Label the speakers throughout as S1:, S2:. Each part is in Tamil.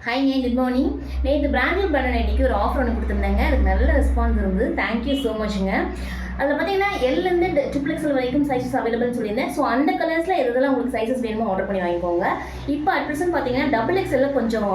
S1: ஹாய்ங்க, குட் மார்னிங். நேற்று பிராண்டட் பட்டன் நைட்டிக்கு ஒரு ஆஃபர் ஒன்று கொடுத்துருந்தாங்க. அதுக்கு நல்ல ரெஸ்பான்ஸ் இருந்தது. தேங்க்யூ ஸோ மச்ங்க. அதில் பார்த்தீங்கன்னா எல்லேருந்து XXL வரைக்கும் சைஸஸ் அவைலபிள்னு சொல்லியிருந்தேன். ஸோ அந்த கலர்ஸில் எதெல்லாம் உங்களுக்கு சைஸஸ் வேணுமோ ஆர்டர் பண்ணி வாங்கிக்கோங்க. இப்போ அட் ப்ரெசென்ட் பார்த்தீங்கன்னா XXL கொஞ்சம்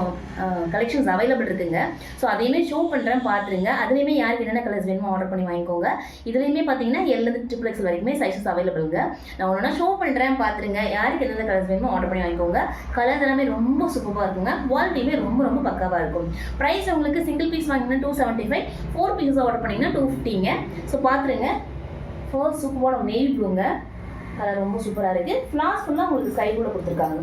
S1: கலெக்ஷன்ஸ் அவைலபிள் இருக்குங்க. ஸோ அதையுமே ஷோ பண்ணுறேன், பார்த்துருங்க. அதுலேயுமே யாருக்கு என்னென்ன கலர்ஸ் வேணுமோ ஆர்டர் பண்ணி வாங்கிக்கோங்க. இதுலேயுமே பார்த்தீங்கன்னா எல்லேருந்து XXL வரைக்குமே சைஸஸ் அவைலபிள்ங்க. நான் ஒன்றா ஷோ பண்ணுறேன், பார்த்துருங்க. யாருக்கு என்னென்ன கலர்ஸ் வேணுமோ ஆர்டர் பண்ணி வாங்கிக்கோங்க. கலர்ஸ் எல்லாமே ரொம்ப சூப்பராக இருக்குங்க. குவாலிட்டியுமே ரொம்ப ரொம்ப பக்காவாக இருக்கும். ப்ரைஸ் உங்களுக்கு சிங்கிள் பீஸ் வாங்கினா 275, 4 பீஸஸ் ஆர்டர் பண்ணிங்கன்னா 250ங்க. ஸோ பார்த்துருங்க. ஃபர்ஸ்ட் சூப்பரான நேவி ப்ளூங்க. கலர் ரொம்ப சூப்பராக இருக்குது. ஃப்ளாஸ் ஃபுல்லாக உங்களுக்கு ஸ்கை ப்ளூவில் கொடுத்துருக்காங்க.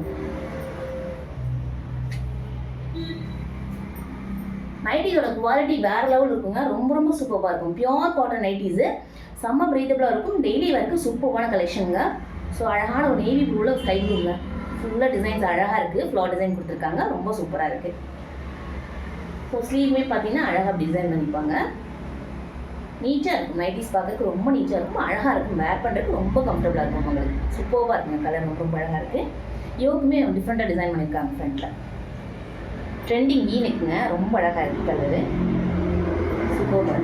S1: நைட்டிஸோட குவாலிட்டி வேறு லெவல் இருக்குங்க. ரொம்ப ரொம்ப சூப்பராக இருக்கும். பியோர் காட்டன் நைட்டிஸு செம்ம பிரீத்தபிளாக இருக்கும். டெய்லி வரைக்கும் சூப்பரான கலெக்ஷனுங்க. ஸோ அழகான ஒரு நேவி ப்ளூவில் ஸ்கை ப்ளூங்க. ஃபுல்லாக டிசைன்ஸ் அழகாக இருக்குது. ஃப்ளார் டிசைன் கொடுத்துருக்காங்க. ரொம்ப சூப்பராக இருக்குது. ஸோ ஸ்லீவுமே பார்த்தீங்கன்னா அழகாக டிசைன் பண்ணிப்பாங்க. நீட்டாக இருக்கும். நைட்டிஸ் பார்க்கறதுக்கு ரொம்ப நீட்டாக இருக்கும். அழகாக இருக்கும். வேர் பண்ணுறதுக்கு ரொம்ப கம்ஃபர்டபுளாக இருக்கும். உங்களுக்கு சூப்பராக இருக்குங்க. கலர் ரொம்ப ரொம்ப அழகாக இருக்குது. யோக்குமே டிஃப்ரெண்ட்டாக டிசைன் பண்ணியிருக்காங்க ஃப்ரண்ட்டில். ட்ரெண்டிங் ஈனக்குங்க. ரொம்ப அழகாக இருக்குது கலரு. சூப்பராக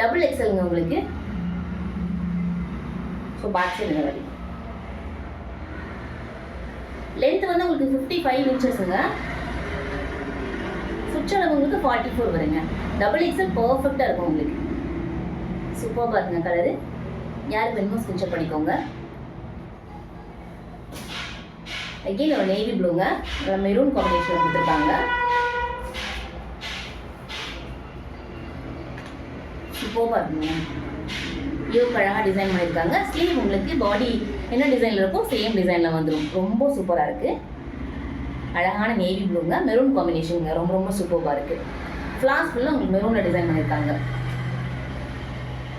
S1: XXLங்க உங்களுக்கு. ஸோ பேக் சைடுங்க வரி லென்த் உங்களுக்கு 55 இன்ச்சஸ்ங்க. சுற்றளவு உங்களுக்கு 44 வருங்க. XXL பர்ஃபெக்டாக இருக்கும் உங்களுக்கு. சூப்பராக இருக்குங்க கலரு. யாருக்கு வேணுமோ ஸ்கிரீன்ஷாட் பண்ணிக்கோங்க. அகெயின் ஒரு நேவி ப்ளூங்க. மெரூன் காம்பினேஷன் கொடுத்துருக்காங்க. சூப்பராக இருக்குங்க. யோக் அழகாக டிசைன் பண்ணியிருக்காங்க. ஸ்லீவ் உங்களுக்கு பாடி என்ன டிசைனில் இருக்கோ சேம் டிசைனில் வந்துடும். ரொம்ப சூப்பராக இருக்குது. அழகான நேவி ப்ளூங்க. மெரூன் காம்பினேஷனுங்க. ரொம்ப ரொம்ப சூப்பராக இருக்குது. ஃப்ளாஸ் ஃபுல்லாக உங்களுக்கு மெரூனில் டிசைன் பண்ணியிருக்காங்க.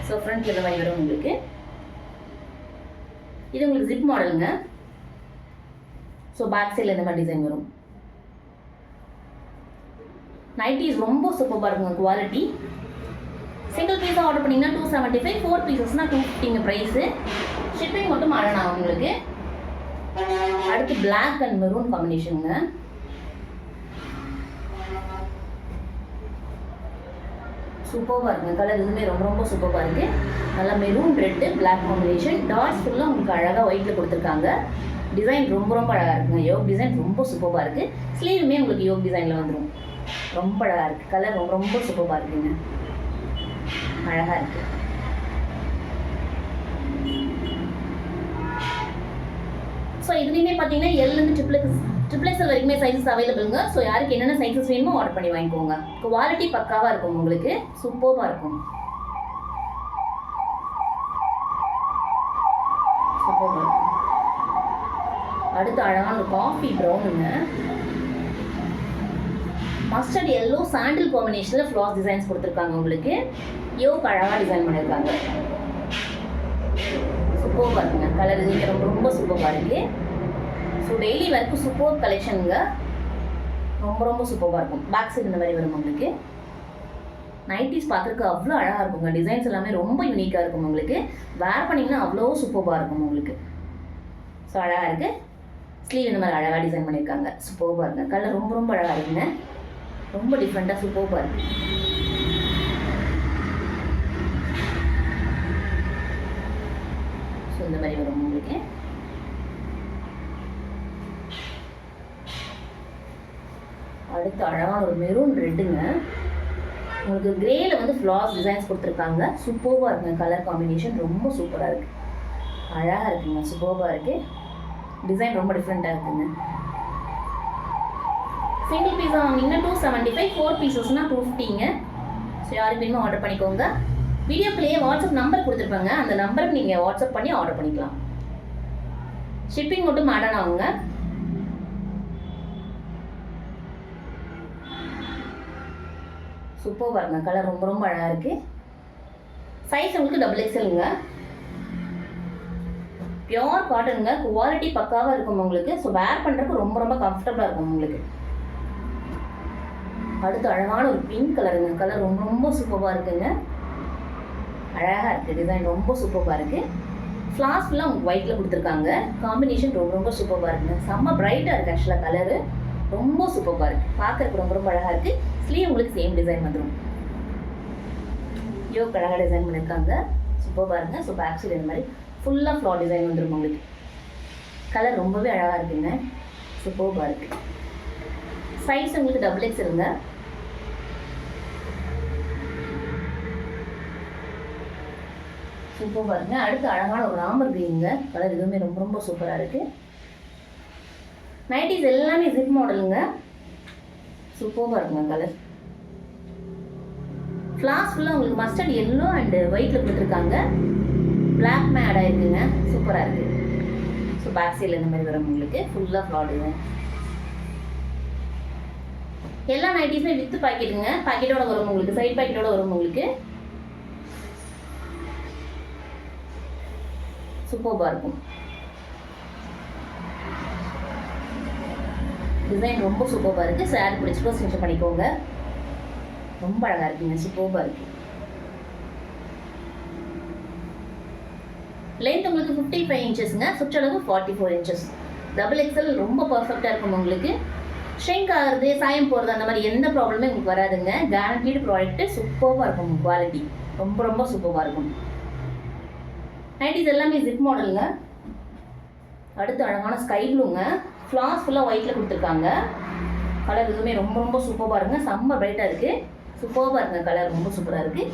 S1: ஸோ ஃப்ரண்ட்டில் இந்த மாதிரி வரும் உங்களுக்கு. இது உங்களுக்கு ஜிப் மாடலுங்க. ஸோ பேக் சைடில் இந்த மாதிரி டிசைன் வரும். நைட்டிஸ் ரொம்ப சூப்பராக இருக்குங்க. குவாலிட்டி சிங்கிள் பீஸாக ஆர்டர் பண்ணிங்கன்னா 275, 4 பீசஸ்னால் 250ங்க ப்ரைஸு. ஷிப்பிங் மட்டும் அழகா உங்களுக்கு. அடுத்து பிளாக் அண்ட் மெரூன் காம்பினேஷனுங்க. சூப்பராக இருக்குங்க. கலர் இதுவுமே ரொம்ப ரொம்ப சூப்பராக இருக்குது. நல்லா maroon red black combination. Dots ஃபுல்லாக உங்களுக்கு அழகாக ஒயிட்டில் கொடுத்துருக்காங்க. டிசைன் ரொம்ப ரொம்ப அழகாக இருக்குங்க. யோக் டிசைன் ரொம்ப சூப்பராக இருக்குது. ஸ்லீவுமே உங்களுக்கு யோக் டிசைனில் வந்துடும். ரொம்ப அழகாக இருக்குது. கலர் ரொம்ப ரொம்ப சூப்பராக இருக்குங்க. அழகாக இருக்குது. ஸோ இதுலேயுமே பார்த்தீங்கன்னா எல்லேருந்து XXL வரைக்குமே சைஸஸ் அவைலபிளுங்க. ஸோ யாருக்கு என்னென்ன சைஸஸ் வேணுமோ ஆர்டர் பண்ணி வாங்கிக்கோங்க. குவாலிட்டி பக்காவாக இருக்கும் உங்களுக்கு. சூப்பராக இருக்கும். சூப்பராக இருக்கும். அடுத்து அழகான ஒரு காஃபி ப்ரௌனுங்க. மஸ்டர்ட் எல்லோ சாண்டில் காம்பினேஷனில் ஃப்ளாஸ் டிசைன்ஸ் கொடுத்துருக்காங்க உங்களுக்கு. யோக் அழகாக டிசைன் பண்ணியிருக்காங்க. சூப்பராக இருக்குங்க. கலர் இது ரொம்ப ரொம்ப சூப்பராக இருக்குது. ஸோ டெய்லி வரைக்கும் சூப்பர் கலெக்ஷனுங்க. ரொம்ப ரொம்ப சூப்பராக இருக்கும். பேக் சைடு இந்த மாதிரி வரும் உங்களுக்கு. நைட்டிஸ் பார்க்குறதுக்கு அவ்வளோ அழகாக இருக்குங்க. டிசைன்ஸ் எல்லாமே ரொம்ப யூனிக்காக இருக்கும் உங்களுக்கு. வேர் பண்ணிங்கன்னா அவ்வளோ சூப்பராக இருக்கும் உங்களுக்கு. ஸோ அழகாக இருக்குது. ஸ்லீவ் இந்த மாதிரி அழகாக டிசைன் பண்ணியிருக்காங்க. சூப்பராக இருக்குங்க. கலர் ரொம்ப ரொம்ப அழகாக இருக்குங்க. ரொம்ப டிஃப்ரெண்ட்டாக சூப்பராக இருக்குது. ஸோ இந்த மாதிரி வரும் உங்களுக்கு. அடுத்து அழகான ஒரு மெரூன் ரெட்டுங்க. உங்களுக்கு கிரேயில் ஃப்ளாஸ் டிசைன்ஸ் கொடுத்துருக்காங்க. சூப்பராக இருக்குங்க. கலர் காம்பினேஷன் ரொம்ப சூப்பராக இருக்குது. அழகாக இருக்குங்க. சூப்பராக இருக்குது. டிசைன் ரொம்ப டிஃப்ரெண்ட்டாக இருக்குங்க. சிங்கிள் பீஸாக வாங்கினீங்கன்னா 275, 4 பீசஸ்னால் 250ங்க. ஸோ யாருக்கு வேணுமோ ஆர்டர் பண்ணிக்கோங்க. வீடியோக்குள்ளேயே வாட்ஸ்அப் நம்பர் கொடுத்துருப்பாங்க. அந்த நம்பருக்கு நீங்கள் வாட்ஸ்அப் பண்ணி ஆர்டர் பண்ணிக்கலாம். ஷிப்பிங் மட்டும் ஆட் ஆகுங்க. சூப்பராக பாருங்க. கலர் ரொம்ப ரொம்ப அழகாக இருக்குது. சைஸ் உங்களுக்கு XXLங்க. பியோர் காட்டனுங்க. குவாலிட்டி பக்காவாக இருக்கும் உங்களுக்கு. ஸோ வேர் பண்ணுறதுக்கு ரொம்ப ரொம்ப கம்ஃபர்டபுளாக இருக்கும் உங்களுக்கு. அடுத்து அழகான ஒரு பிங்க் கலருங்க. கலர் ரொம்ப ரொம்ப சூப்பராக இருக்குங்க. அழகாக இருக்குது. டிசைன் ரொம்ப சூப்பராக இருக்குது. ஃப்ளாஸ் ஃபுல்லாக உங்களுக்கு ஒயிட்டில் கொடுத்துருக்காங்க. காம்பினேஷன் ரொம்ப ரொம்ப சூப்பராக இருக்குங்க. செம்ம பிரைட்டாக இருக்குது ஆக்சுவலாக கலரு. ரொம்ப சூப்பராக இருக்குது, பார்க்குறதுக்கு ரொம்ப ரொம்ப அழகாக இருக்குது. ஸ்லீவ் உங்களுக்கு சேம் டிசைன் வந்துடும். யோக் அழகாக டிசைன் பண்ணியிருக்காங்க, சூப்பராக பாருங்க. ஸோ பேக் சைடு இந்த மாதிரி ஃபுல்லாக ஃப்ளார் டிசைன் வந்துடும் உங்களுக்கு. கலர் ரொம்பவே அழகாக இருக்குங்க, சூப்பராக இருக்குது. சைஸ் உங்களுக்கு XXL இருங்க. சூப்பராக பாருங்க. அடுத்து அழகான ஒரு ராமர் கிரீனுங்க கலர், இதுவுமே ரொம்ப ரொம்ப சூப்பராக இருக்குது. நைட்டிஸ் எல்லாமே ஜிப் மாடலுங்க, சூப்பராக இருக்குங்க கலர். ஃப்ளாஸ் ஃபுல்லாக உங்களுக்கு மஸ்டர்ட் எல்லோ அண்ட் ஒயிட்டில் கொடுத்துருக்காங்க. பிளாக் மேட் ஆகிருக்குங்க, சூப்பராக இருக்குது. ஸோ பேக் சைடில் இந்த மாதிரி வரும் உங்களுக்கு ஃபுல்லாக ஃப்ளாடுங்க. எல்லா நைட்டிஸுமே வித்து பாக்கெட்டுங்க, பாக்கெட்டோட வரும் உங்களுக்கு, சைட் பாக்கெட்டோட வரும் உங்களுக்கு. சூப்பராக இருக்கும். டிசைன் ரொம்ப சூப்பராக இருக்குது. சாரி பிடிச்சிக்கோ ஸ்டிச் பண்ணிக்கோங்க, ரொம்ப அழகாக இருக்குங்க, சூப்பராக இருக்குது. லென்த் உங்களுக்கு 55 இன்ச்சஸ்ங்க, சுற்றளவு 44 இன்ச்சஸ். XXL ரொம்ப பர்ஃபெக்டாக இருக்கும் உங்களுக்கு. ஷ்ரிங்க் ஆகுறது, சாயம் போகிறது அந்த மாதிரி எந்த ப்ராப்ளமே உங்களுக்கு வராதுங்க. கேரண்டீடு ப்ராடக்ட்டு, சூப்பராக இருக்கும் குவாலிட்டி, ரொம்ப ரொம்ப சூப்பராக இருக்கும். நைட்டிஸ் எல்லாமே ஜிப் மாடலுங்க. அடுத்து அழகான ஸ்கை ப்ளூங்க, ஃப்ளாஸ் ஃபுல்லாக ஒயிட்டில் கொடுத்துருக்காங்க. கலர் இதுவுமே ரொம்ப ரொம்ப சூப்பராக இருங்க, செம்ம பிரைட்டாக இருக்குது, சூப்பராக இருக்குங்க கலர், ரொம்ப சூப்பராக இருக்குது.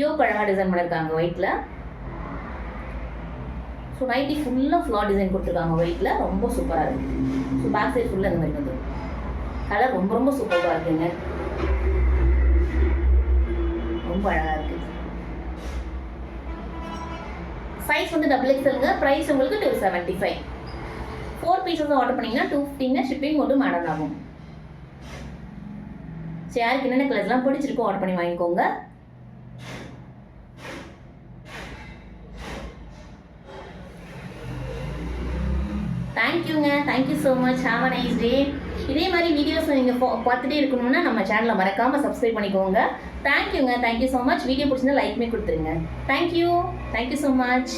S1: யோக் அழகாக டிசைன் பண்ணியிருக்காங்க ஒயிட்டில். ஸோ நைட்டி ஃபுல்லாக ஃப்ளார் டிசைன் கொடுத்துருக்காங்க ஒயிட்டில், ரொம்ப சூப்பராக இருக்குது. ஸோ பேக் சைட் ஃபுல்லாக இந்த மாதிரி வந்து கலர் ரொம்ப ரொம்ப சூப்பராக இருக்குங்க, ரொம்ப அழகாக இருக்குது. சைஸ் வந்து XXLங்க. ப்ரைஸ் உங்களுக்கு 275. 4 பீசஸ் ஆர்டர் பண்ணிங்கன்னா 215 ஷிப்பிங் மட்டும் ஆட் ஆகும். ஸோ யாருக்கு என்னென்ன கலர்ஸ்லாம் பிடிச்சிருக்கோ ஆர்டர் பண்ணி வாங்கிக்கோங்க. தேங்க்யூங்க, thank you so much, have a nice day. இதே மாதிரி வீடியோஸ் நீங்கள் பார்த்துட்டே இருக்கணும்னா நம்ம சேனலை மறக்காமல் சப்ஸ்கிரைப் பண்ணிக்கோங்க. தேங்க்யூங்க, தேங்க்யூ ஸோ மச். வீடியோ பிடிச்சிருந்தா லைக்மே கொடுத்துருங்க. Thank you so much.